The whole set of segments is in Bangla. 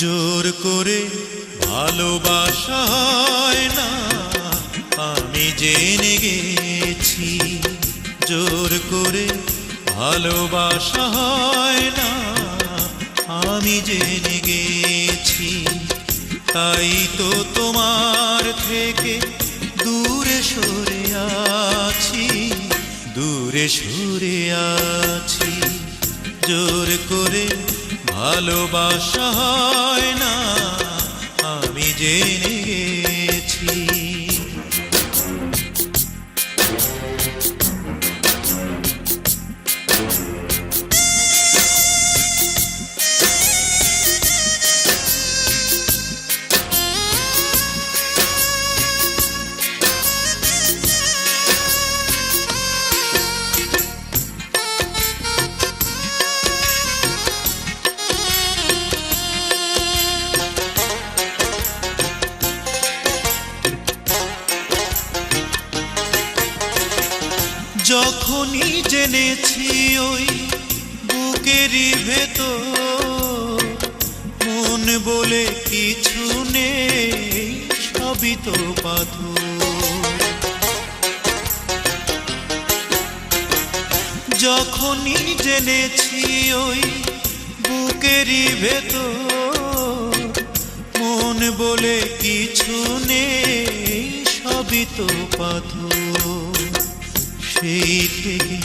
জোর করে ভালোবাসা হয় না, আমি জেনে গেছি। জোর করে ভালোবাসা হয় না, আমি জেনে গেছি। তাই তো তোমার থেকে দূরে সরে আছি, দূরে সরে আছি। জোর করে ভালোবাসা হয় না, আমি জেনে গেছি। যখনই জেনেছি ওই বুকেরই ভেতর মন বলে কিছু নেই, সবই তো পাথর। যখনই জেনেছি ওই বুকেরই ভেতর মন বলে কিছু নেই, সবই তো পাথর। সেই থেকে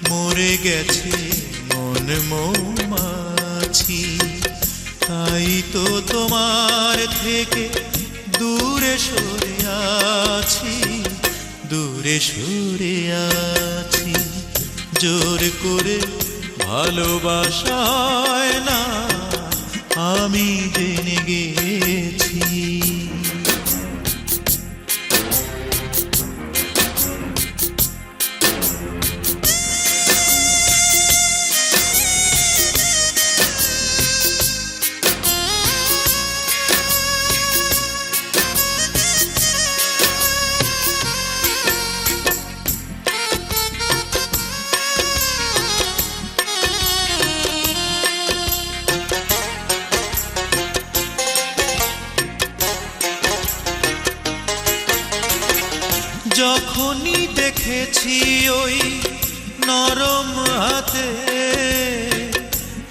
মরে গেছে মন মৌমাছি, তাই তো তোমার থেকে দূরে সরে আছি, দূরে সরে আছি। জোর করে ভালোবাসা হয় না, আমি জেনে গেছি। যখনই দেখেছি ওই নরম হাতে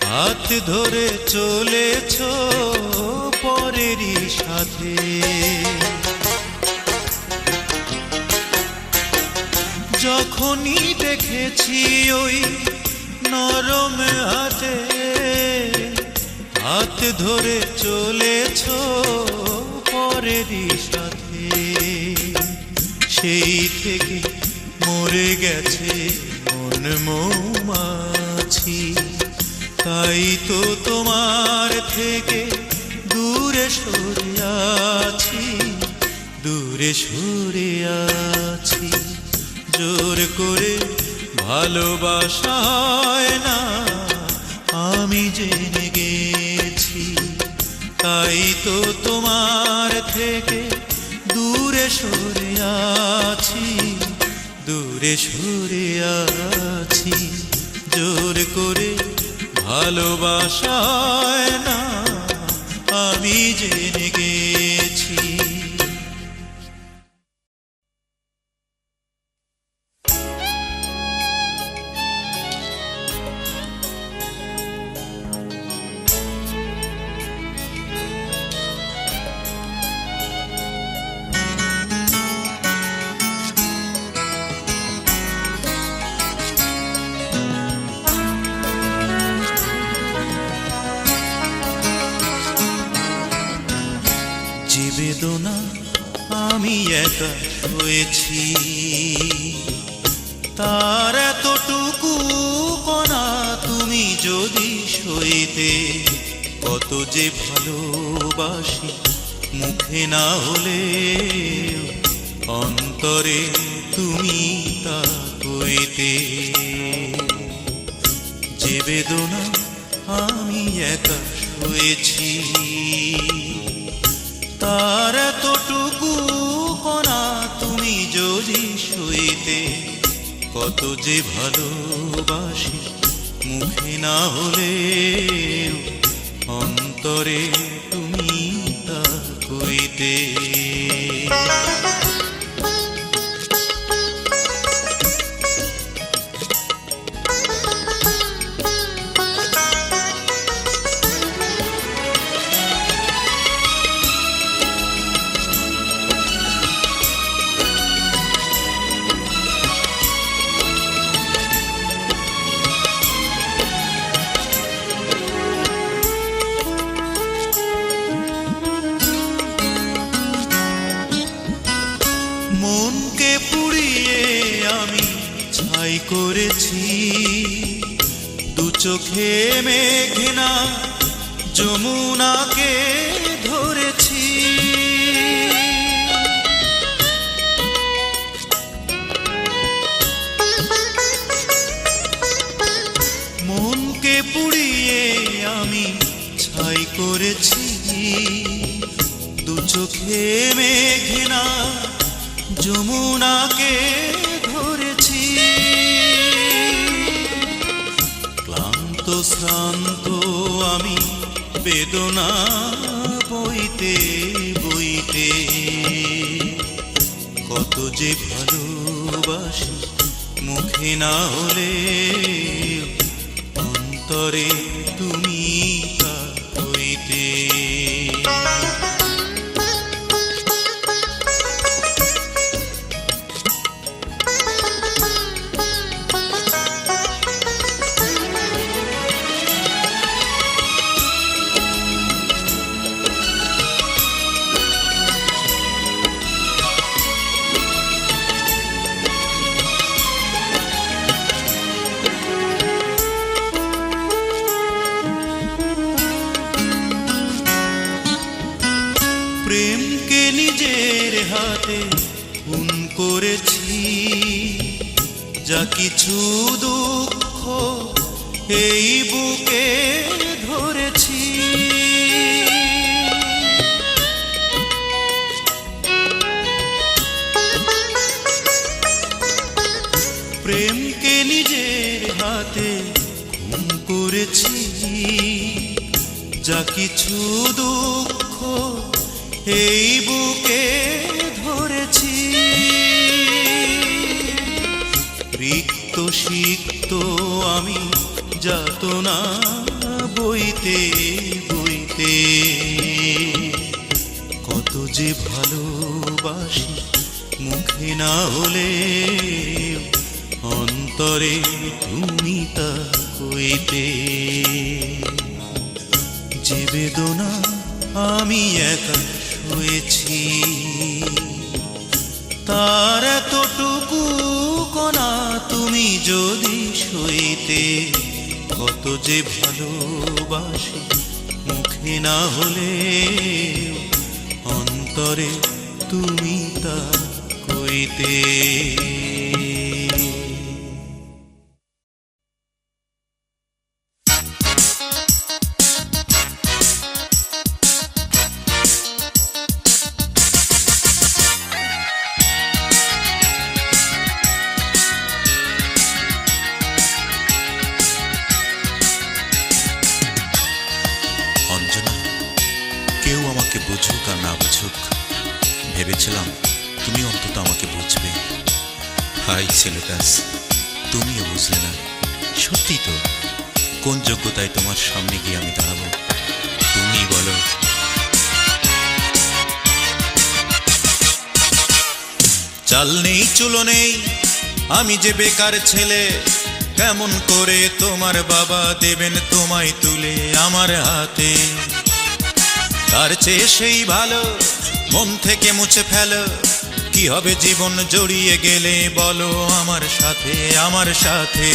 হাত ধরে চলেছ পরেরই সাথে, যখনই দেখেছি ওই নরম হাতে হাত ধরে চলেছ পরেরই সাথে, সেই থেকে মরে গেছে মন মৌমাছি। তাই তো তোমার থেকে দূরে সরে আছি, দূরে সরে আছি। জোর করে ভালোবাসা হয় না, আমি জেনে গেছি। তাই তো তোমার থেকে দূরে সরে আছি, দূরে সরে আছি। জোর করে ভালোবাসা হয় না, আমি জেনে গেছি। বেদনা আমি একা হয়েছি, তার এতটুকু কণা তুমি যদি সইতে, কত যে ভালোবাসি মুখে না হলে অন্তরে তুমি তা কইতে। যে বেদনা আমি একা হয়েছি, তার এতটুকু কণা তুমি যদি সইতে, কত যে ভালোবাসি মুখে না হলে অন্তরে অন্তরে তুমি তা কইতে। মনকে পুড়িয়ে আমি ছাই করেছি, দু চোখে মেঘনা যমুনাকে ধরেছি। মনকে পুড়িয়ে আমি ছাই করেছি, দু চোখে মেঘনা যমুনাকে ধরেছি। ক্লান্ত শ্রান্ত আমি বেদনা বইতে বইতে, কত যে ভালোবাসি মুখে না হলে অন্তরে তুমি তা হইতে। প্রেমকে নিজের হাতে খুন করেছি, যা কিছু দুঃখ এই বুকে ধরেছি। প্রেমকে নিজের হাতে খুন করেছি, যা কিছু দুঃখ এই বুকে ধরেছি। রিক্ত সিক্ত আমি যাতনা বইতে বইতে, কত যে ভালোবাসি মুখে না হলে অন্তরে তুমি তা কইতে। যে বেদনা আমি একা শুয়েছি, তার এতটুকু কণা তুমি যদি সইতে, কত যে ভালোবাসি মুখে না হলে অন্তরে তুমি তা কইতে। কেউ আমাকে বুঝুক আর না বুঝুক, ভেবেছিলাম তুমি অন্তত আমাকে বুঝবে। হাই সেলুকাস, তুমিও বুঝলে না। সত্যি তো, কোন যোগ্যতায় তোমার সামনে গিয়ে আমি দাঁড়াবো তুমি বলো। চাল নেই চুলো নেই, আমি যে বেকার ছেলে, কেমন করে তোমার বাবা দেবেন তোমায় তুলে আমার হাতে। তার চেয়ে সেই ভালো মন থেকে মুছে ফেলো, কি হবে জীবন জড়িয়ে গেলে বলো আমার সাথে আমার সাথে।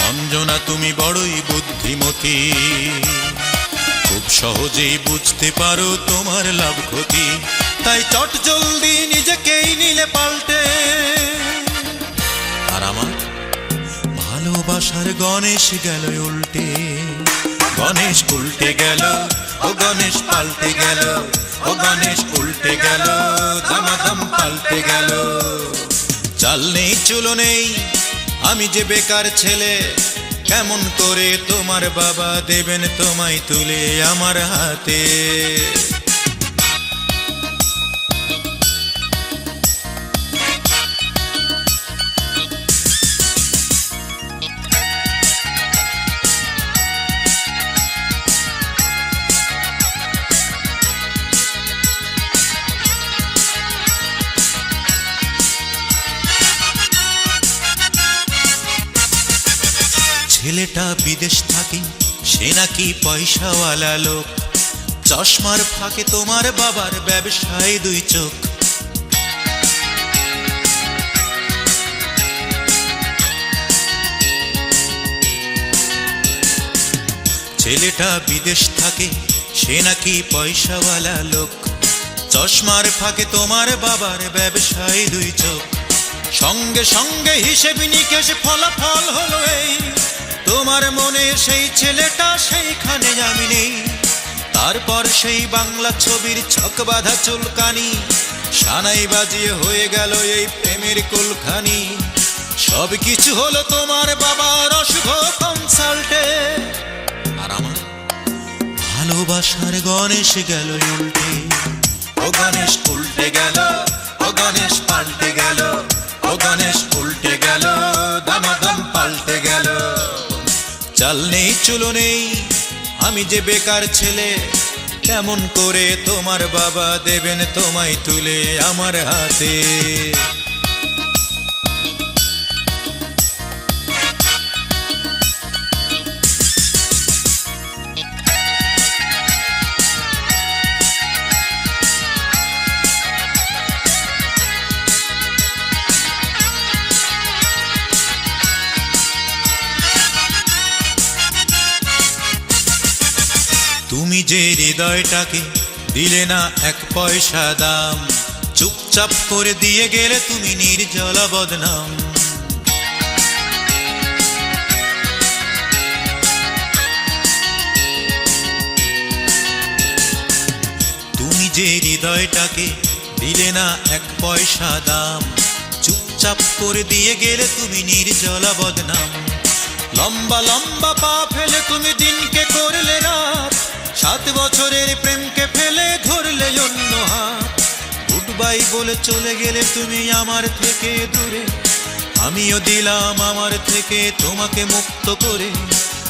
অঞ্জনা তুমি বড়ই বুদ্ধিমতী, খুব সহজেই বুঝতে পারো তোমার লাভ ক্ষতি, তাই চট জলদি নিজেকেই নিলে পাল্টে। আর আমার ভালোবাসার গণেশ গেল উল্টে, গণেশ উল্টে গেল, ও গণেশ পাল্টে গেল, ও গণেশ উল্টে গেল, দামাদাম পাল্টে গেল। চাল নেই চুলো নেই, আমি যে বেকার ছেলে, কেমন করে তোমার বাবা দেবেন তোমায় তুলে আমার হাতে। ছেলেটা বিদেশ থাকে, সে নাকি পয়সাওয়ালা লোক, চশমার ফাঁকে তোমার বাবার ব্যবসায় দুই চোখ। ছেলেটা বিদেশ থাকে, সে নাকি পয়সাওয়ালা লোক, চশমার ফাঁকে তোমার বাবার ব্যবসায় দুই চোখ। সঙ্গে সঙ্গে হিসেব নিকেশ ফলাফল হলো এই, তোমার মনে সেই ছেলেটা সেইখানে আমি নেই। তারপর সেই বাংলা ছবির ছক বাঁধা চুলকানি, সানাই বাজিয়ে হয়ে গেল এই প্রেমের কুলখানি। সব কিছু হলো তোমার বাবার অশুভ কনসাল্টে, আর আমার ভালোবাসার গণেশ গেল উল্টে। ও গণেশ উল্টে গেল, ও গণেশ পাল্টে গেল, ও গণেশ উল্টে গেল, দামাদাম পাল্টে গেল। চাল নেই চুলো নেই, আমি যে বেকার ছেলে, কেমন করে তোমার বাবা দেবেন তোমায় তুলে আমার হাতে। তুমি যে হৃদয়টাকে দিলে না এক পয়সা দাম, চুপচাপ করে দিয়ে গেলে তুমি নির্জলা বদনাম। তুমি যে হৃদয়টাকে দিলে না এক পয়সা দাম, চুপচাপ করে দিয়ে গেলে তুমি নির্জলা বদনাম। লম্বা লম্বা পা ফেলে তুমি দিনকে করলে রাত, 7 বছরের প্রেমকে ফেলে ধরলে অন্য হাত। গুড বাই বলে চলে গেলে তুমি আমার থেকে দূরে, আমিও দিলাম আমার থেকে তোমাকে মুক্ত করে।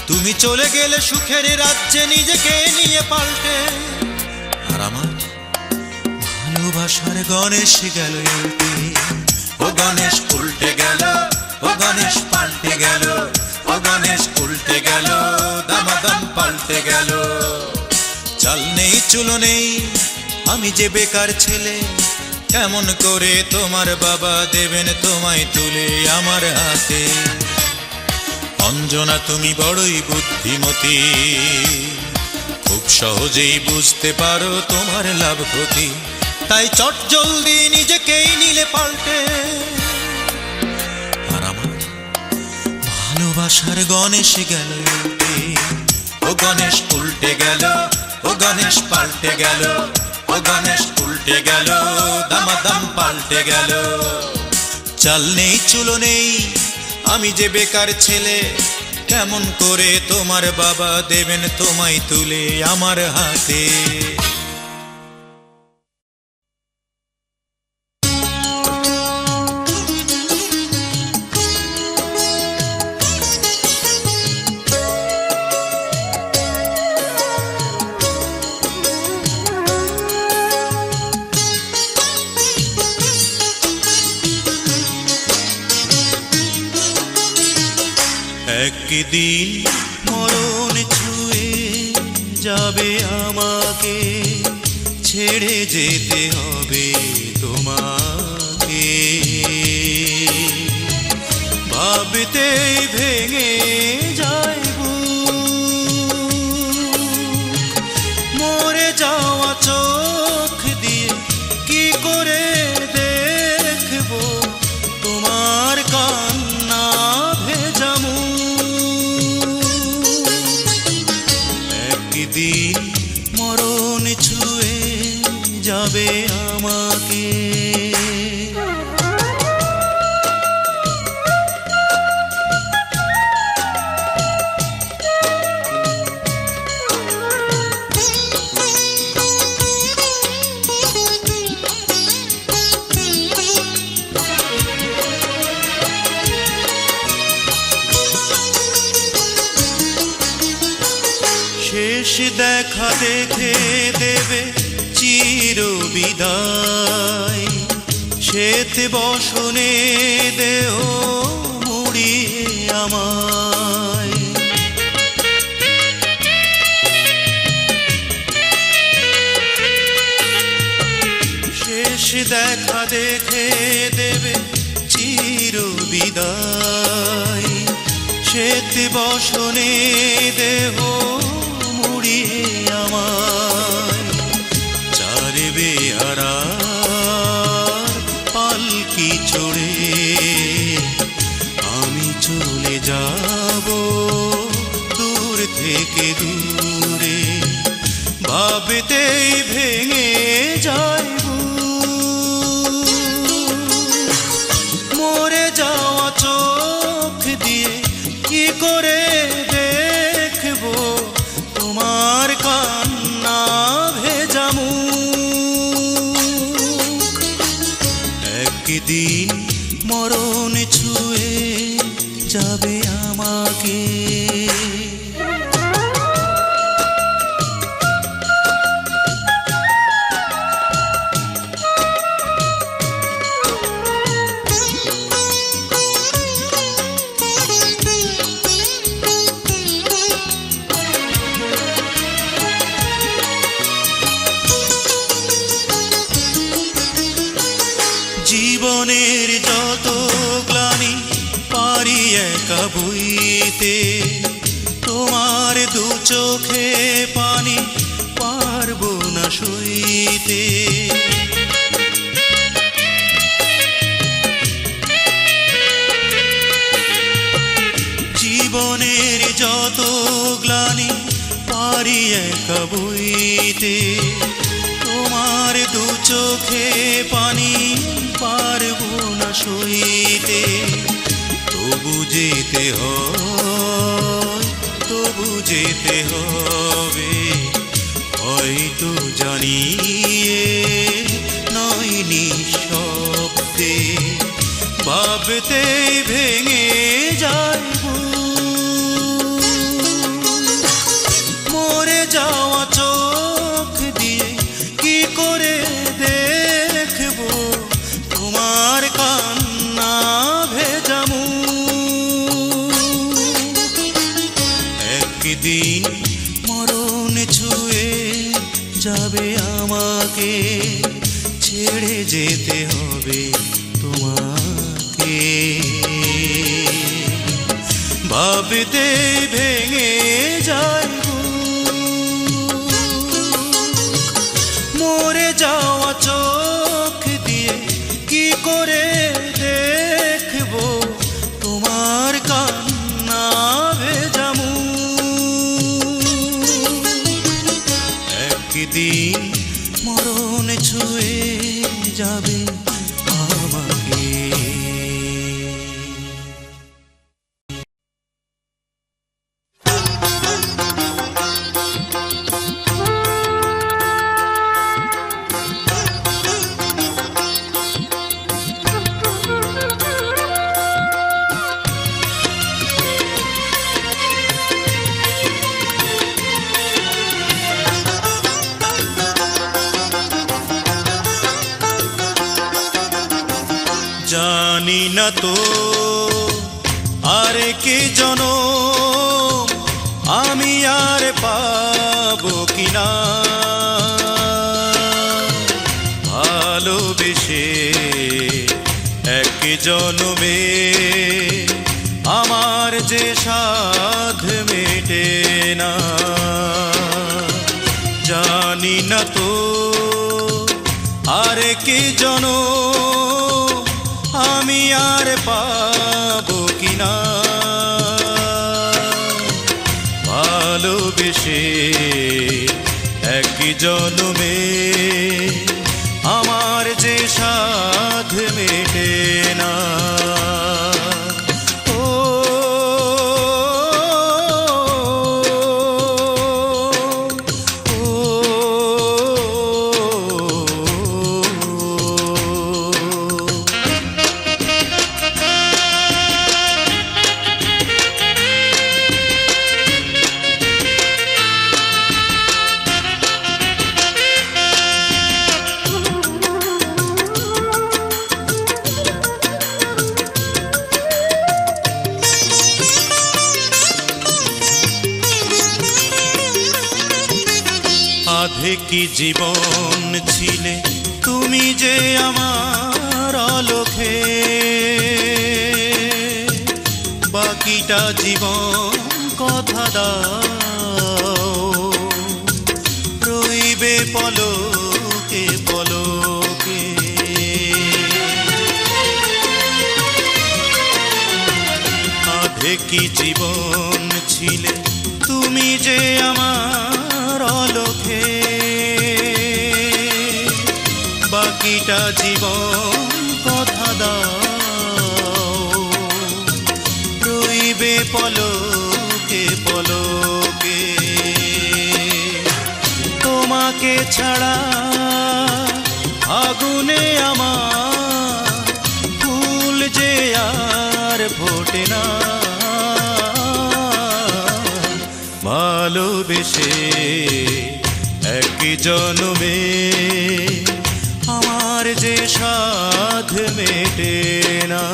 তুমি চলে গেলে সুখের রাজ্যে নিজেকে নিয়ে পাল্টে, আর আমার ভালোবাসার গণেশ গেল উল্টে। ও গণেশ উল্টে গেল, ও গণেশ পাল্টে গেল, ও গণেশ উল্টে গেল, দামাদাম পাল্টে গেল। চাল নেই চুলো নেই, আমি যে বেকার ছেলে, কেমন করে তোমার বাবা দেবেন তোমায় তুলে আমার হাতে। অঞ্জনা তুমি বড়ই বুদ্ধিমতী, খুব সহজেই বুঝতে পারো তোমার লাভ ক্ষতি, তাই চট জলদি নিজেকেই নিলে পাল্টে। আর আমার ভালোবাসার গণেশ গেল উল্টে। ও গণেশ উল্টে গেল, ও গণেশ পাল্টে গেল, ও গণেশ উল্টে গেল, দামাদাম পাল্টে গেল। চাল নেই চুলো নেই, আমি যে বেকার ছেলে, কেমন করে তোমার বাবা দেবেন তোমায় তুলে আমার হাতে। একদিন মরণ ছুঁয়ে যাবে আমাকে, ছেড়ে যেতে হবে তোমাকে। ভাবতেই ভেঙে যায় মরে যাওয়া চোখ দিয়ে কি করে দেখবো তোমার কান্না ভেজা একদিন মরণ ছুঁয়ে যাবে আমাকে। দেখা দেখে দেবে চির বিদায়, শ্বেত বসনে দেহ মুড়িয়ে আমায়। শেষ দেখা দেখে দেবে চির বিদায়, শ্বেত বসনে দেহ মুড়িয়ে আমায়। চারবে হারার পালকি চড়ে আমি চলে যাব দূর থেকে দূরে, ভাবতেই ভেঙে যায় মরে যাওয়া চোখ দিয়ে কি করে দেখবো তোমার কান্না ভেজা মুখ। একদিন মরণ ছুঁয়ে যাবে আমাকে, জীবনের যত গ্লানি পারি একা বইতে, তোমার দু চোখে পানি পারবো না সইতে। জীবনের যত গ্লানি পারি একা বইতে, তোমার দু চোখে পানি পারবো না সইতে। তবু যেতে হয়, তবু যেতে হবে, হয়তো জানিয়ে নয় নিঃশব্দে, ভাবতেই ভেঙে যায় মরে যাওয়া চোখ দিয়ে কি করে দেখবো তোমার কান্না ভেজা মুখ। একদিন মরণ ছুঁয়ে যাবে আমাকে, ছেড়ে যেতে হবে তোমাকে, ভাবতে ভেঙে যায় মরে যাওয়া চোখ দিয়ে কি করে দেখবো তোমার কান্না ভেজা মুখ। একদিন মরণ ছুঁয়ে যাবে আমাকে। জানি না তো আর কি জনম আমি আর পাবো কিনা, ভালোবেসে এক জনমে আমার যে সাধ মেটে না। জানি না তো আর কি জনম আমি আর পাবো কিনা, ভালোবেসে এক জনমে আমার যে সাধ মেটে না। আধে কি জীবন ছিলে তুমি যে আমার আলোকে, বাকিটা জীবন কথা দাও, রইবে পলকে পলকে। আধে কি জীবন ছিলে তুমি যে আমার আলোকে, বাকিটা জীবন কথা দাও, রইবে পলকে পলকে। তোমাকে ছাড়া আগুনে আমার ফুল যে আর ফোটে না, ভালোবেসে এক জন্মে আমার যে সাধ মেটে না।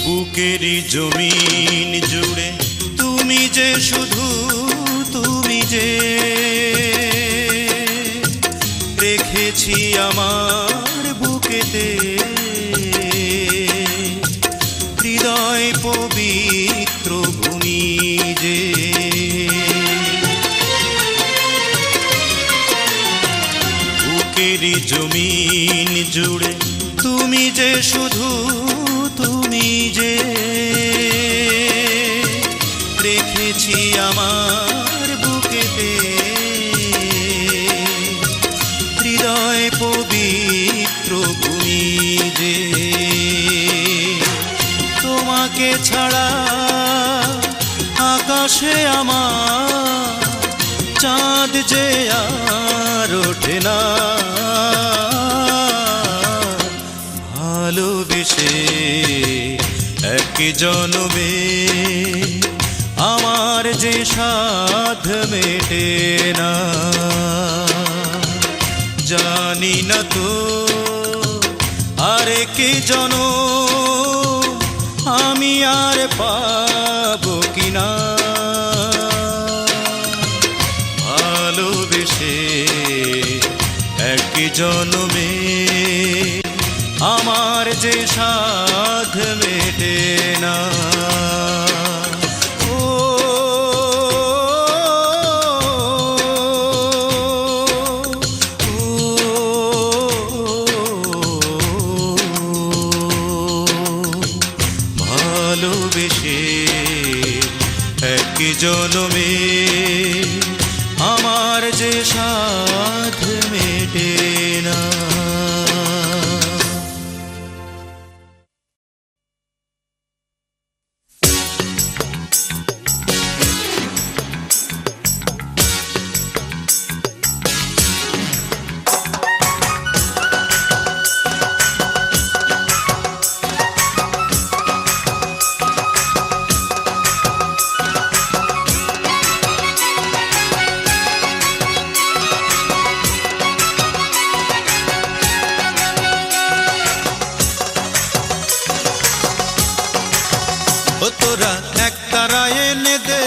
বুকেরই জমিন জুড়ে তুমি যে শুধু তুমি যে, রেখেছি আমার বুকেতে হৃদয় পবিত্র ভূমি যে। বুকেরই জমিন জুড়ে তুমি যে শুধু তুমি যে, রেখেছি আমার বুকেতে হৃদয় পবিত্র ভূমি যে। তোমাকে ছাড়া আকাশে আমার চাঁদ যে আর ওঠে না, ভালোবেসে এক জন্মে আমার যে সাধ মেটে না। জানি না তো আরে কি জনম আমি আর পাবো কিনা, ভালোবেসে এক জন্মে আমার যে সাধ মেটে না। ভালোবেসে এক জন্মে আমার যে সাধ মেটে না। তোরা এক তারা এনে দে,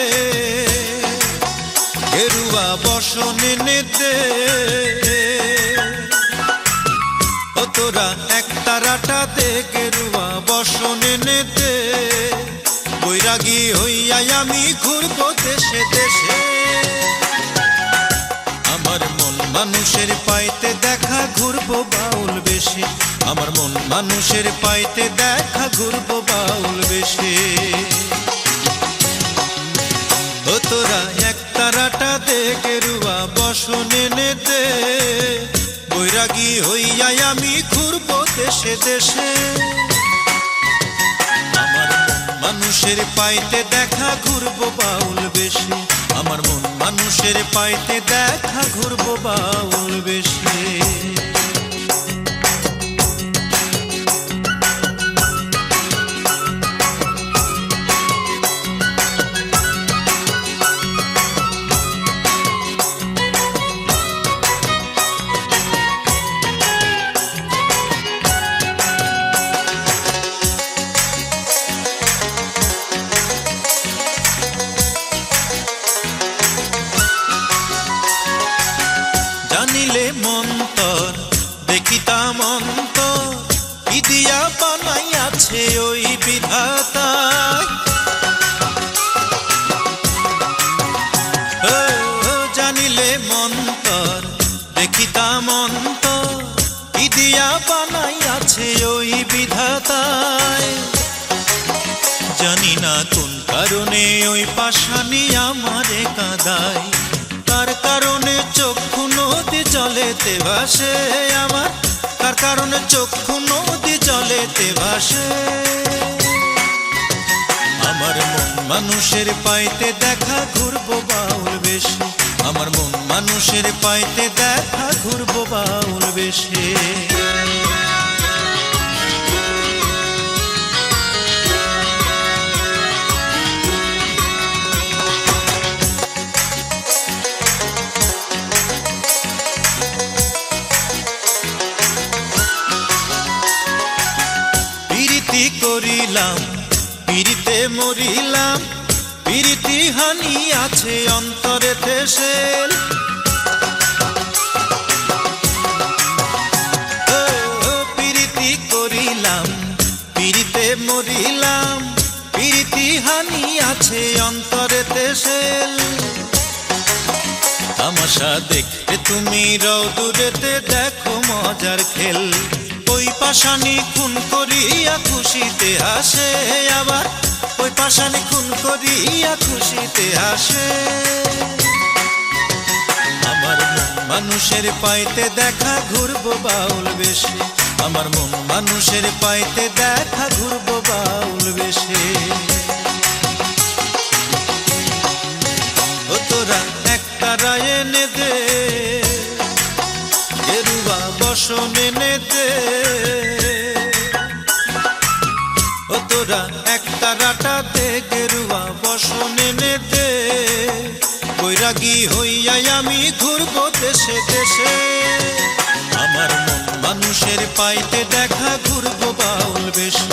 গেরুয়া বসন এনে দে। ও তোরা এক তারাটা দে, গেরুয়া বসন এনে দে। বৈরাগী হইয়া আমি ঘুরবো দেশে দেশে, আমার মন মানুষের পাইতে দেখা ঘুরবো বাউল বেশে। আমার মন মানুষের পাইতে দেখা ঘুরবো বাউল বেশে। ও তোরা এক তারাটা দে, গেরুয়া বসন এনে দে। বৈরাগী হইয়া আমি ঘুরবো দেশে দেশে, আমার মন মানুষের পাইতে দেখা ঘুরবো বাউল বেশে। আমার মন মানুষের পাইতে দেখা ঘুরবো বাউল বেশে। দিয়া বানাইয়াছে ওই বিধাতা। জানিলে মন্তর দেখিতাম অন্তর, কি দিয়া বানাইয়াছে ওই বিধাতায়। জানি না কোন কারণে ওই পাশানি আমারে কাঁদায়, কার কারণে চক্ষু নদী জলেতে ভাসে আমার, কার কারণে চক্ষু নদী জলেতে ভাসে। আমার মন মানুষের পাইতে দেখা ঘুরবো বাউল বেশে, আমার মন মানুষের পাইতে দেখা ঘুরবো বাউল বেশে। প্রীতি করিলাম প্রীতিতে মরিলাম, প্রীতি হানি আছে অন্তরে দেশের। প্রীতি করিলাম প্রীতিতে মরিলাম, প্রীতি হানি আছে অন্তরে দেশের। তামাশা দেখতে তুমি রৌদুরেতে দেখো মজার খেল, ওই পাশানি খুন করিয়া খুশিতে আসে আবার, ওই পাশানি খুন করিয়া খুশিতে আসে। আমার মন মানুষের পাইতে দেখা ঘুরবো বাউল বেশে, আমার মন মানুষের পাইতে দেখা ঘুরবো বাউল বেশে। ও তোরা একটা রায় এনে দে, গেরুয়া বসন এনে দে। ও তোরা একটা রাটাতে গেরুয়া বসন এনে দে, বৈরাগী হইয়াই আমি ঘুরবো দেশে দেশে। আমার মন মানুষের পাইতে দেখা ঘুরবো বাউল বেশে,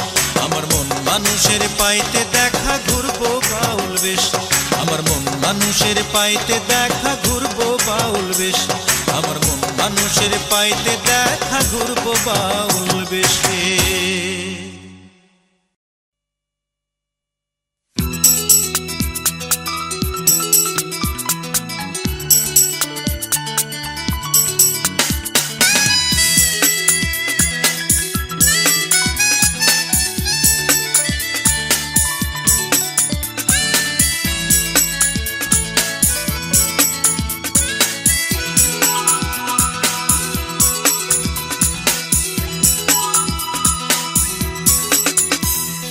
আমার মন মানুষের পাইতে দেখা ঘুরবো বাউল বেশে, আমার মন মানুষের পাইতে দেখা ঘুরবো বাউল বেশে, আমার মন মানুষের পাইতে দেখা ঘুরবো বাউল বেশে।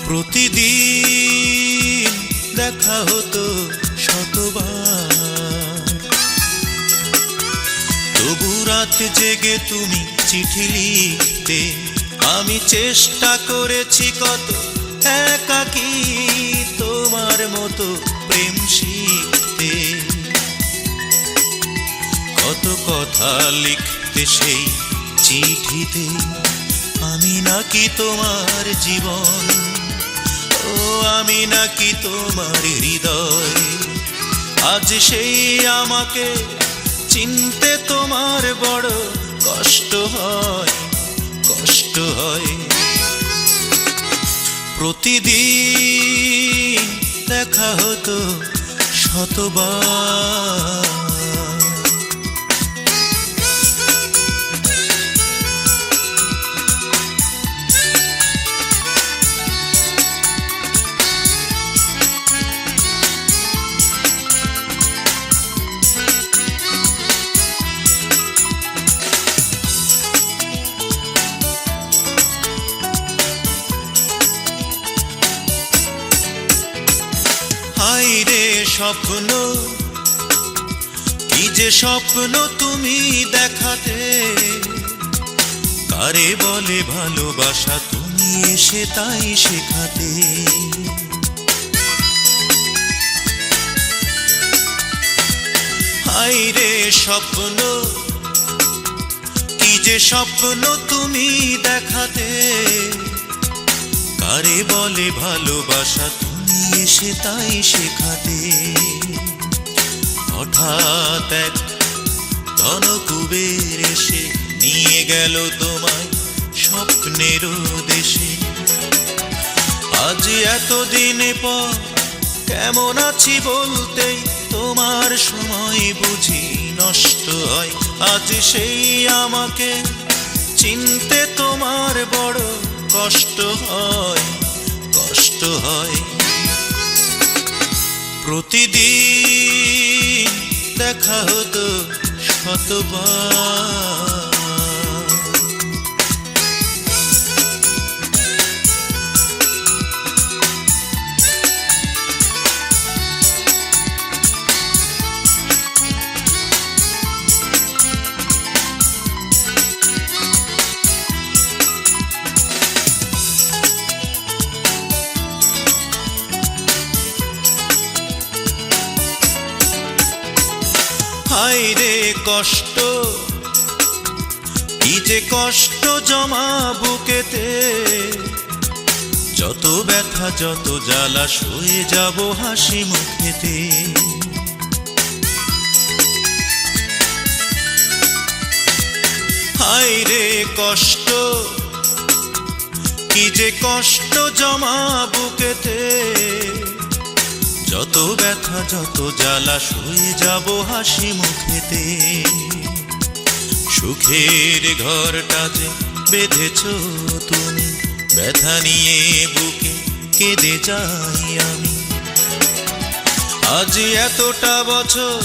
প্রতিদিন দেখা হতো শতবার, তবু রাত জেগে তুমি চিঠি লিখতে, আমি চেষ্টা করেছি কত একাকী তোমার মতো প্রেম শিখতে। কত কথা লিখতে সেই চিঠিতে, আমি নাকি তোমার জীবন, ও আমি নাকি তোমার হৃদয়। আজ সেই আমাকে চিনতে তোমার বড় কষ্ট হয়, কষ্ট হয়। প্রতিদিন দেখা হতো শতবার, হায়রে স্বপ্ন, কি যে স্বপ্ন তুমি দেখাতে, কারে বলে ভালোবাসা তুমি এসে তাই শেখাতে। হায়রে স্বপ্ন, কি যে স্বপ্ন তুমি দেখাতে, কারে বলে ভালোবাসা তুমি এসে তাই শেখাতে। হঠাৎ এক ধনকুবের এসে নিয়ে গেল তোমায় স্বপ্নের এতদিন পর কেমন আছি বলতেই তোমার সময় বুঝি নষ্ট হয়। আজ সেই আমাকে চিনতে তোমার বড় কষ্ট হয়, কষ্ট হয়। প্রতিদিন দেখা হতো শতবার, হায় রে কষ্ট, কি যে কষ্ট জমা বুকেতে, যত ব্যথা যত জ্বালা সয়ে যাব হাসি মুখেতে। হায় রে কষ্ট, কি যে কষ্ট জমা বুকেতে, যত ব্যথা যত জ্বালা সয়ে যাব হাসি মুখেতে। সুখের ঘরটা যে বেঁধেছ তুমি, ব্যথা নিয়ে বুকে কেঁদে যাই আমি। আজ এতটা বছর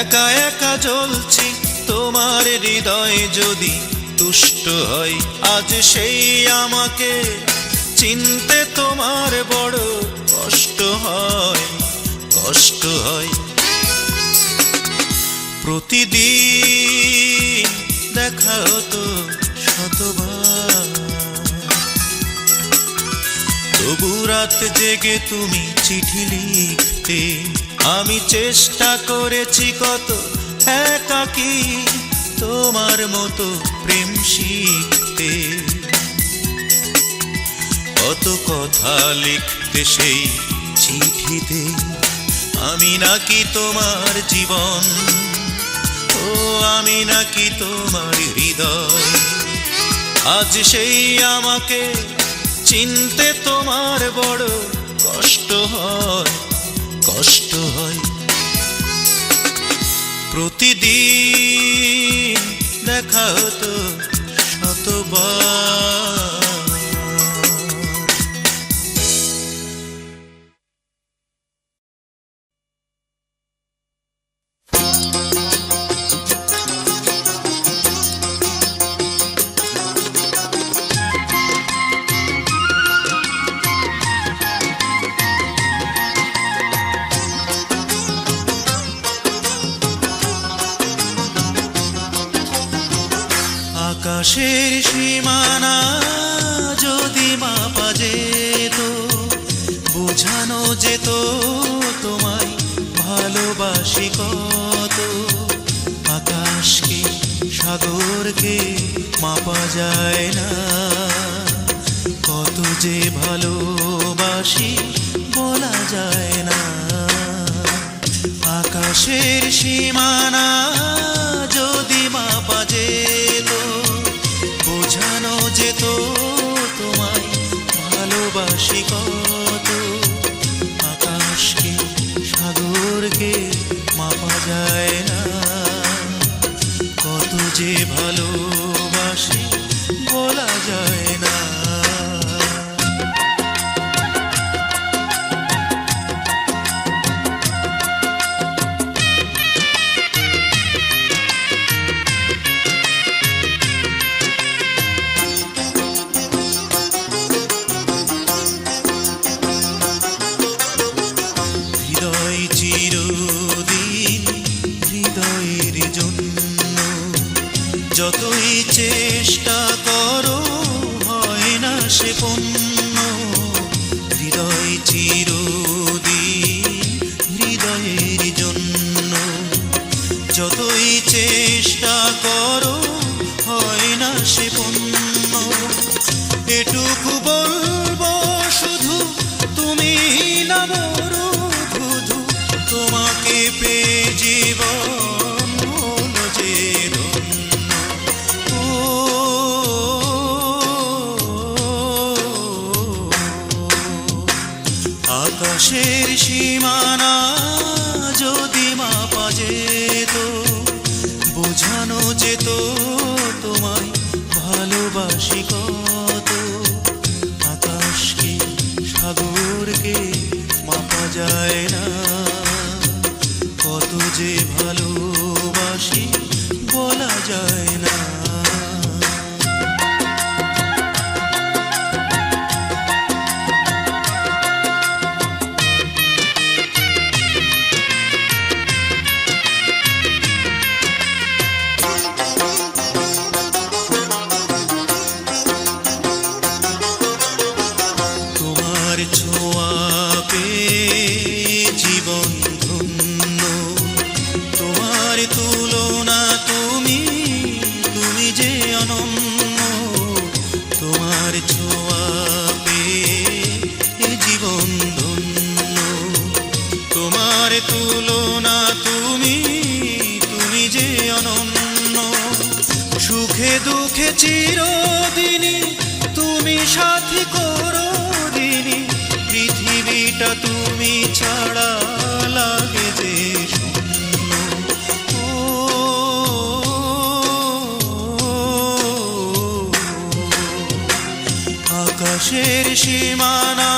একা একা জ্বলছি, তোমার হৃদয় যদি তুষ্ট হয়। আজ সেই আমাকে চিনতে তোমার বড় কষ্ট হয়, কষ্ট হয়। প্রতিদিন দেখা হতো শতবার, তবু রাত জেগে তুমি চিঠি লিখতে। আমি চেষ্টা করেছি কত একাকী তোমার মতো প্রেম শিখতে। কত কথা লিখতে সেই চিঠিতে, আমি নাকি তোমার জীবন, ও আমি নাকি তোমার হৃদয়। আজ সেই আমাকে চিনতে তোমার বড় কষ্ট হয়, কষ্ট হয়। প্রতিদিন দেখা হতো শতবার। আকাশের সীমানা যদি মাপা যেত, বোঝানো যেত তোমায় ভালোবাসি কত। আকাশকে সাগরকে মাপা যায় না, কত যে ভালোবাসি বলা যায় না। আকাশের সীমানা যদি মাপা যেত, বোঝানো যেত তোমায় ভালোবাসি কত। আকাশকে সাগরকে মাপা যায় না, কত যে ভালোবাসি বলা যায় না। যতই চেষ্টা করো হয় না সে পূর্ণ। হৃদয় চিরদিন হৃদয়ের জন্য, যতই চেষ্টা করো হয় না সে পূর্ণ। এটুকু বলবো শুধু, তুমি না বড় বধূ, তোমাকে পেয়ে জীবন হলো যে আকাশের সীমানা যদি মাপা যেত, বোঝানো যেত তোমায় ভালোবাসি কত। আকাশকে সাগরকে মাপা যায় না, কত যে ভালোবাসি বলা যায় না। তুলনা তুমি, তুমি যে অনন্য। সুখে দুঃখে চিরদিনই তুমি সাথী করো দিনই, পৃথিবীটা তুমি ছাড়া লাগে যে শূন্য। আকাশের সীমানা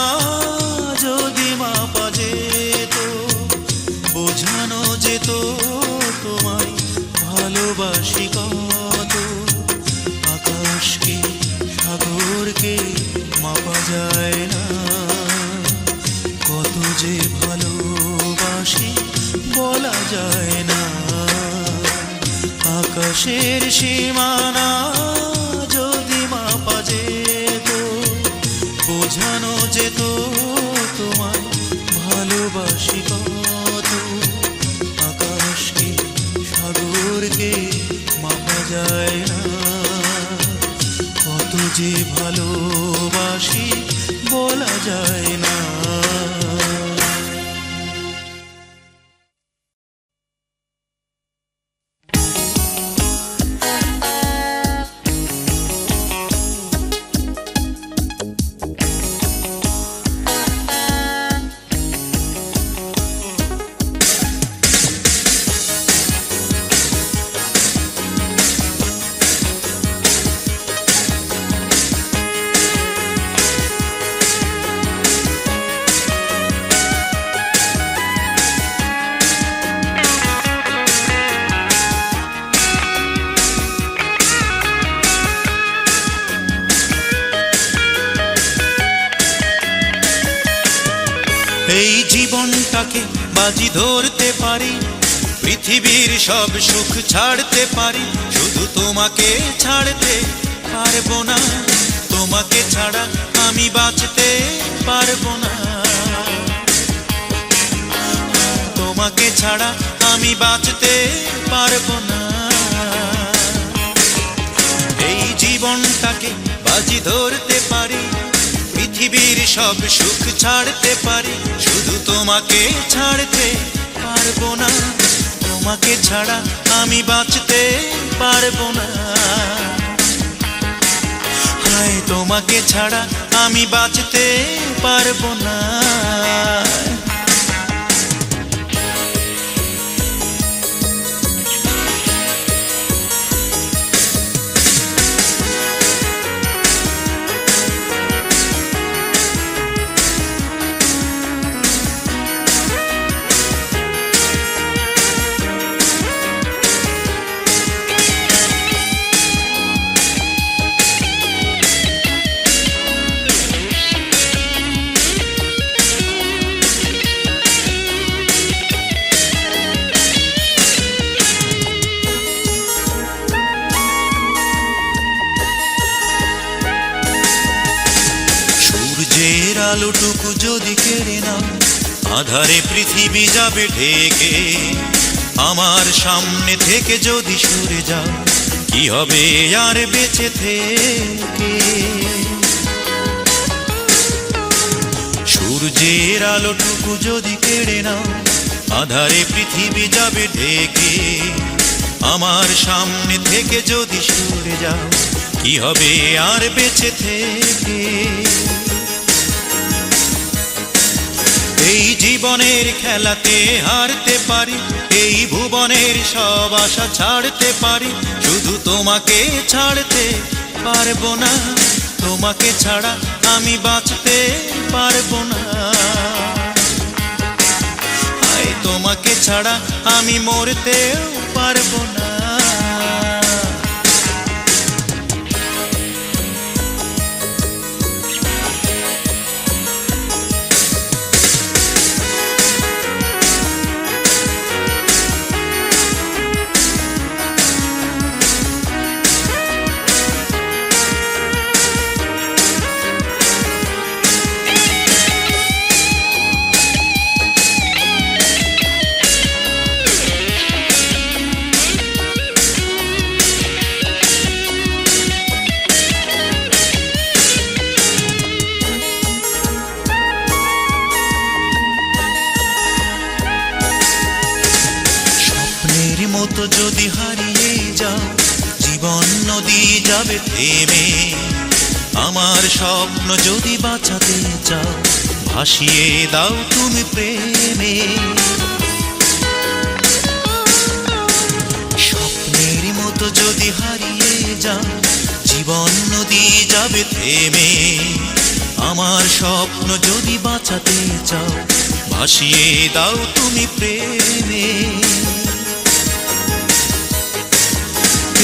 যদি মাপা যেত, বোঝানো যেত তোমায় ভালোবাসি কত। আকাশকে সাগরকে মাপা যায় না, কত যে ভালোবাসি বলা যায় না। আকাশের সীমানা যদি মাপা যেত, বোঝানো যেত তোমায় ভালোবাসি কত। আকাশকে সাগরকে মাপা যায় না, কত যে ভালোবাসি বলা যায় না। এই জীবনটাকে বাজি ধরতে পারি, পৃথিবীর সব সুখ ছাড়তে পারি, শুধু তোমাকে ছাড়তে পারবো না। তোমাকে ছাড়া আমি বাঁচতে পারবো না, তোমাকে ছাড়া আমি বাঁচতে পারবো না। এই জীবনটাকে বাজি ধরতে পারি, পৃথিবীর সব সুখ ছাড়তে পারি, শুধু তোমাকে ছাড়তে পারবো না। তোমাকে ছাড়া আমি বাঁচতে পারবো না, হায় তোমাকে ছাড়া আমি বাঁচতে পারবো না। আলোটুকু যদি কেড়ে নাও, আধারে পৃথিবী যাবে ঢেকে। আমার সামনে থেকে যদি সরে যাও, কি হবে আর বেঁচে থেকে? সূর্যের আলোটুকু যদি কেড়ে নাও, আধারে পৃথিবী যাবে ঢেকে। আমার সামনে থেকে যদি সরে যাও, কি হবে আর বেঁচে থেকে? এই জীবনের খেলাতে হারতে পারি, এই ভুবনের সব আশা ছাড়তে পারি, শুধু তোমাকে ছাড়তে পারবো না। তোমাকে ছাড়া আমি বাঁচতে পারবো না। আয় তোমাকে ছাড়া আমি মরতেও পারবো না। মতো যদি হারিয়ে যাও, জীবন নদী যাবে থেমে। আমার স্বপ্ন যদি বাঁচাতে চাও, ভাসিয়ে দাও তুমি প্রেমে। স্বপ্নের মতো যদি হারিয়ে যাও, জীবন নদী যাবে থেমে। আমার স্বপ্ন যদি বাঁচাতে চাও, ভাসিয়ে দাও তুমি প্রেমে।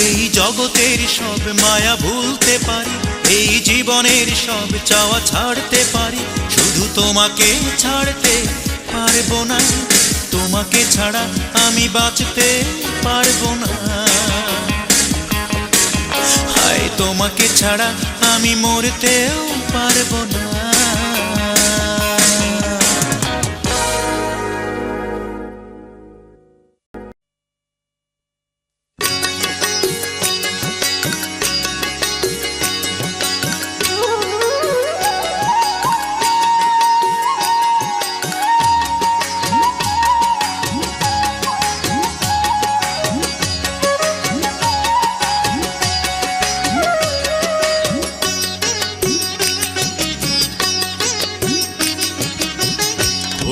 এই জগতের সব মায়া ভুলতে পারি, এই জীবনের সব চাওয়া ছাড়তে পারি, শুধু তোমাকে ছাড়তে পারবো না। তোমাকে ছাড়া আমি বাঁচতে পারবো না। হায় তোমাকে ছাড়া আমি মরতেও পারবো না।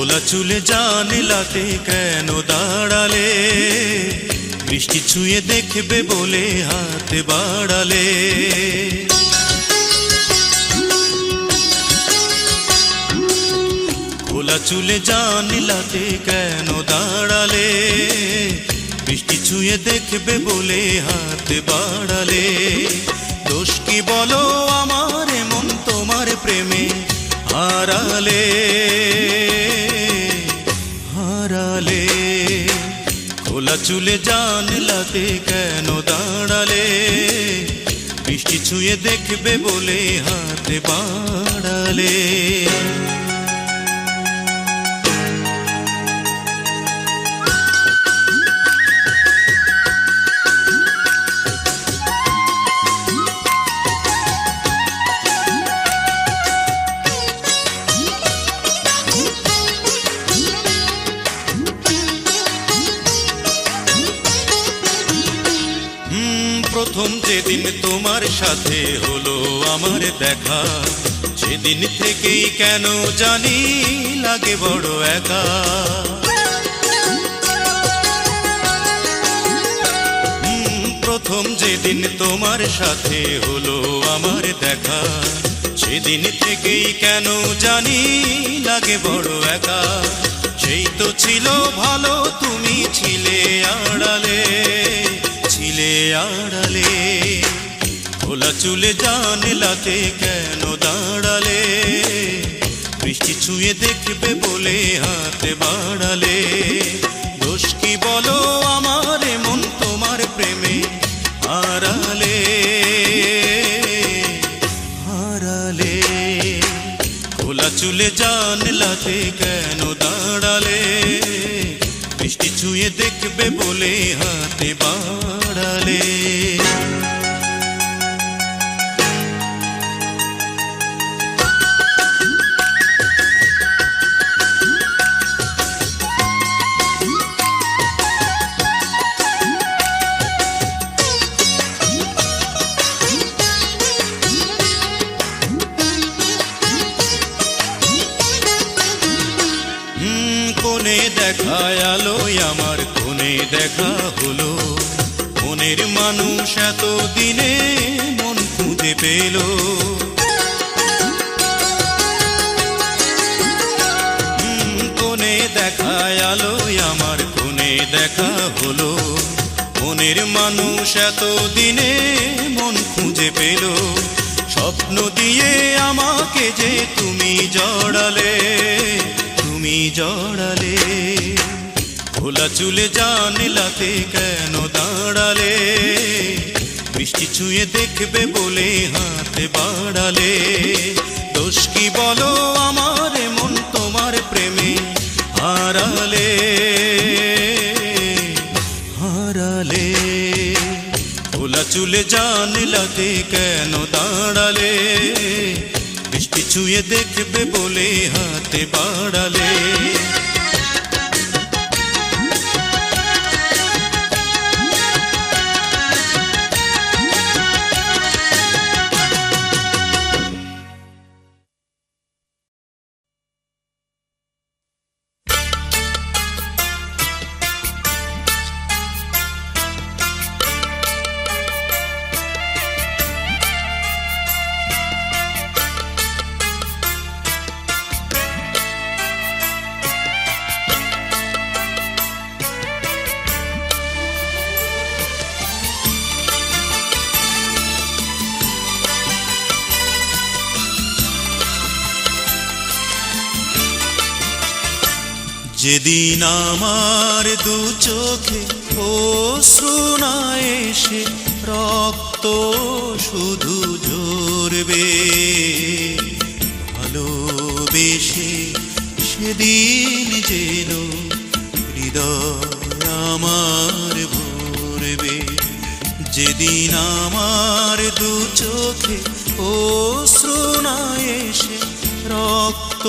খোলা চুলে জানলাতে কেন দাঁড়ালে? বৃষ্টি ছুঁয়ে দেখবে বলে হাত বাড়ালে। খোলা চুলে জানলাতে কেন দাঁড়ালে? বৃষ্টি ছুঁয়ে দেখবে বলে হাত বাড়ালে। দোষ কি বলো আমার মন তোমার প্রেমে হারালে? হারালে খোলা চুলে জানলাতে কেন দাঁড়ালে? বৃষ্টি ছুঁয়ে দেখবে বলে হাত বাড়ালে। প্রথম যেদিন তোমার সাথে হলো আমার দেখা, সেদিন থেকেই কেন জানি লাগে বড় একা। প্রথম যেদিন তোমার সাথে হলো আমার দেখা, সেদিন থেকেই কেন জানি লাগে বড় একা। সেই তো ছিল ভালো, তুমি ছিলে আড়ালে, ছিলে আড়ালে। খোলা চুলে জানলাতে কেন দাঁড়ালে? বৃষ্টি ছুঁয়ে দেখবে বলে হাত বাড়ালে। দোষ কি বলো আমার মন তোমার প্রেমে হারালে? হারালে খোলা চুলে জানলাতে কেন দাঁড়ালে? বৃষ্টি ছুঁয়ে দেখবে বলে হাতে বাড়ালে। দেখায় আলোয় আমার কোণে দেখা হলো, মনের মানুষ এত দিনে মন খুঁজে পেল। কোণে দেখায় আলোয় আমার কোণে দেখা হলো, মনের মানুষ এত দিনে মন খুঁজে পেল। স্বপ্ন দিয়ে আমাকে যে তুমি জড়ালে, তুমি জড়ালে, খোলা চুলে জানলাতে কেন দাঁড়ালে, বৃষ্টি ছুঁয়ে দেখবে বলে হাত বাড়ালে। দোষ কি বলো আমার মন তোমার প্রেমে হারালে, হারালে, খোলা চুলে জানলাতে কেন দাঁড়ালে, বৃষ্টি ছুঁয়ে দেখবে বলে হাতে বাড়ালে। যেদিন আমার দু চোখে অশ্রু না এসে রক্ত শুধু ঝরবে, ভালোবেসে সেদিন যেন হৃদয় আমার ভরবে। যেদিন আমার দু চোখে অশ্রু না এসে রক্ত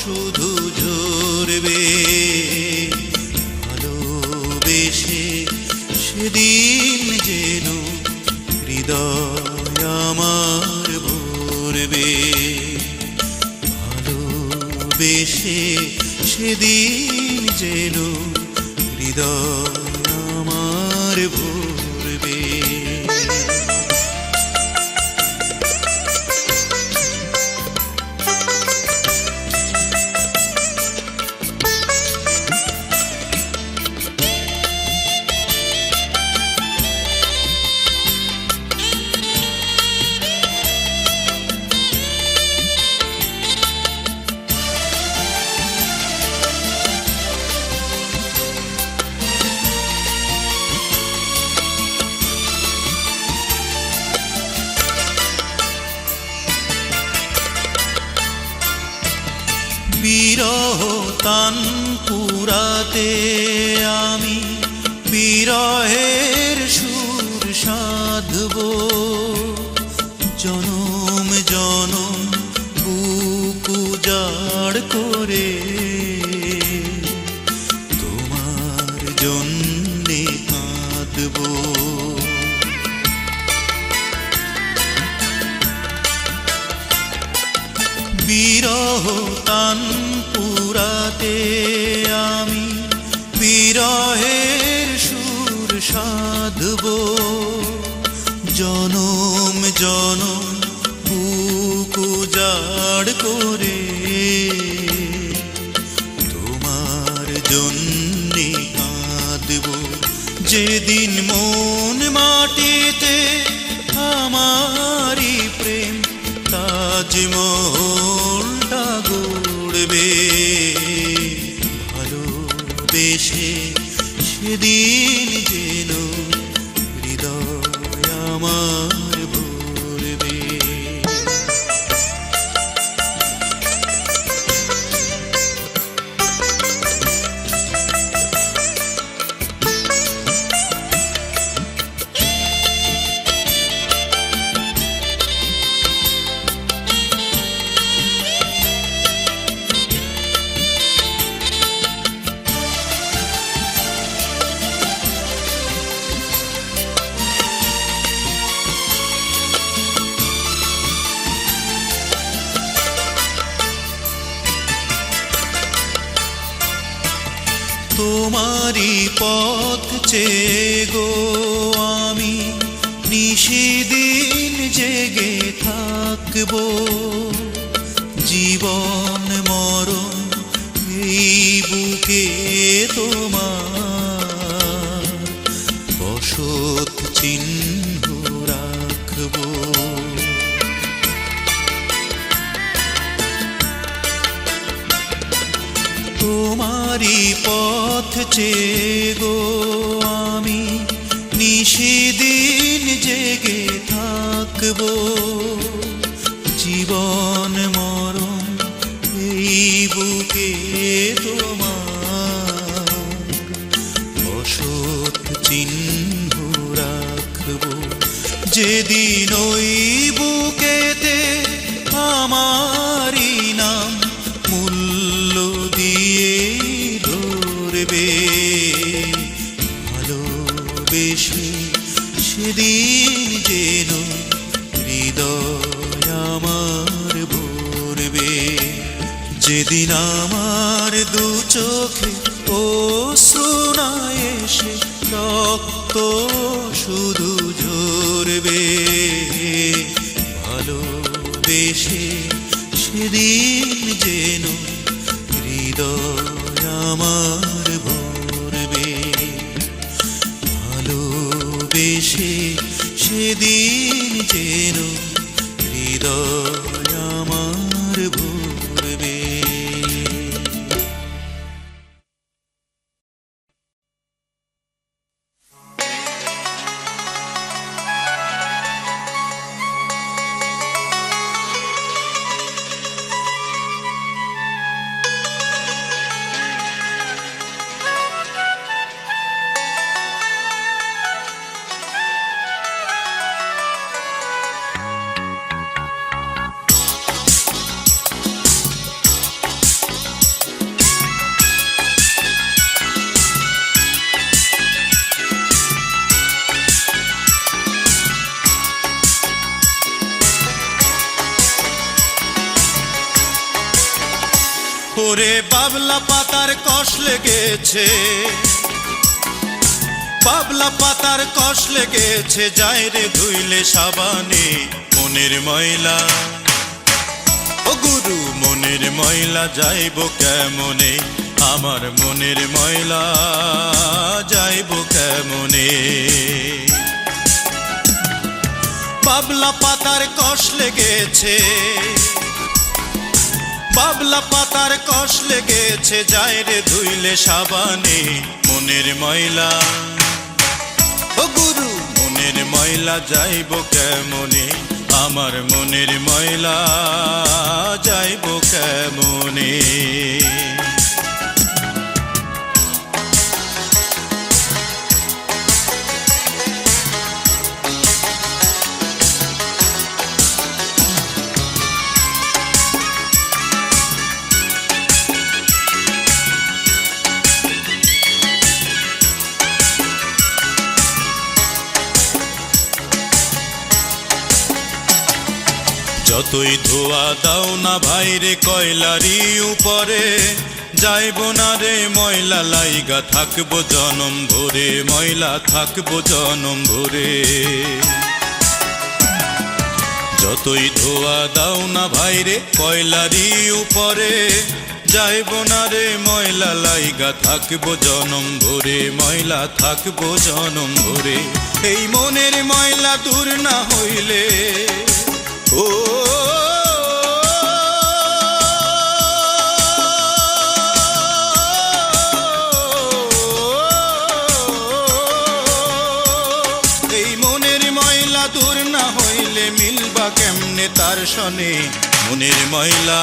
শুধু ঝরবে, ভালোবেসে সেদিন যেন হৃদয় আমার ভরবে, ভালোবেসে সেদিন যেন হৃদয় আমার ভরবে। বিরহ তান পুরাতে আমি বিরহের সুর সাধব, জনম জনম বুক উজাড় করে তোমার জন্যে কাঁদব। বিরহ তান পুরাতে আমি বিরহের সুর সাধব, জনম জনম বুক উজাড় করে তোমার জন্যে কাঁদব। যেদিন মন মাটিতে আমারি প্রেম তাজমহলটা গড়বে, ভালোবেসে সেদিন যেন হৃদয় আমার ভরবে। তোমারই পথ চেয়ে গো আমি নিশিদিন জেগে থাকবো, জীবন মরণ এই বুকে তোমার বসত চিহ্ন রাখবো। তোমারই পথ চেয়ে গো আমি নিশিদিন জেগে থাকবো, জীবন মরণ এই বুকে তোমার বসত চিহ্ন রাখবো। যেদিন ওই বুকেতে আমারই নাম মূল্য দিয়ে ধরবে, ভালোবেসে সেদিন যেন হৃদয় আমার ভরবে। যেদিন আমার দু চোখে অশ্রু না এসে রক্ত শুধু ঝরবে, ভালোবেসে সেদিন যেন হৃদয় আমার ভরবে, ভালোবেসে সেদিন যেন হৃদয় আমার ভরবে। ওরে বাবলা পাতার কষ লেগেছে, বাবলা পাতার কষ লেগেছে, যায় রে ধুইলে সাবানে মনের ময়লা। ও গুরু মনের ময়লা যাইব কেমনে, আমার মনের ময়লা যাইব কেমনে। বাবলা পাতার কষ লেগেছে, বাবলা পাতার কষ লেগেছে, যায় রে ধুইলে সাবানে মনের ময়লা। ও গুরু মনের ময়লা যাইব কেমনে, আমার মনের ময়লা যাইব কেমনে। যতই ধোয়া দাও না ভাইরে কয়লারি উপরে, যাইব না রে ময়লা লাইগা থাকবো জনম ভরে, ময়লা থাকবো জনম ভরে। যতই ধোয়া দাও না ভাইরে কয়লারি উপরে, যাইব না রে ময়লা লাইগা থাকবো জনম ভরে, ময়লা থাকবো জনম ভরে। এই মনের ময়লা দূর না হইলে ও এই মনের ময়লা দূর না হইলে মিলবা কেমনে তার সনে মনের ময়লা।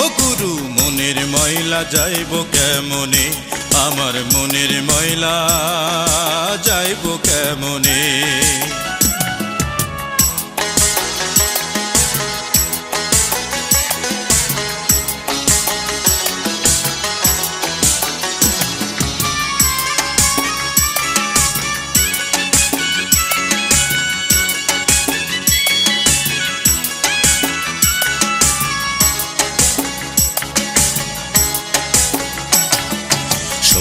ও গুরু মনের ময়লা যাইব কেমনে, আমার মনের ময়লা যাইব কেমনে।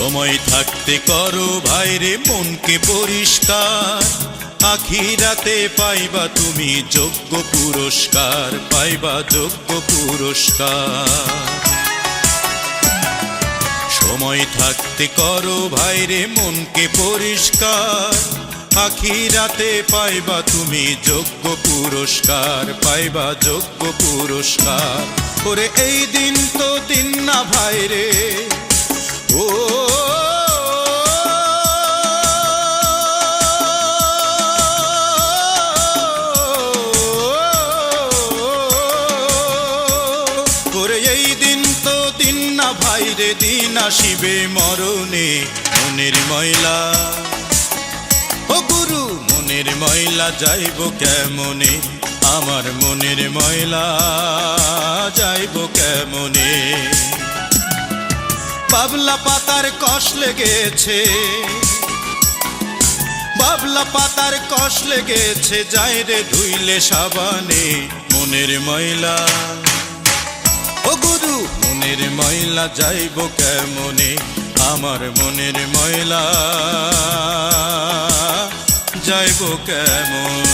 সময় থাকতে করো ভাইরে মনকে পরিষ্কার, আখিরাতে পাইবা তুমি যোগ্য পুরস্কার, পাইবা যোগ্য পুরস্কার। সময় থাকতে করো ভাইরে মনকে পরিষ্কার, আখিরাতে পাইবা তুমি যোগ্য পুরস্কার, পাইবা যোগ্য পুরস্কার। ওরে এই দিন তো দিন না ভাইরে, ও ওরে এই দিন তো দিন না ভাইরে, দিন আসিবে মরণে। মনের ময়লা ও গুরু মনের ময়লা যাইব কেমনে, আমার মনের ময়লা যাইব কেমনে। বাবলা পাতার কষ লেগেছে, বাবলা পাতার কষ লেগেছে, যাই রে ধুইলে সাবানে। মনের ময়লা ও গুরু মনের ময়লা যাইব কেমনে, আমার মনের ময়লা যাইব কেমন।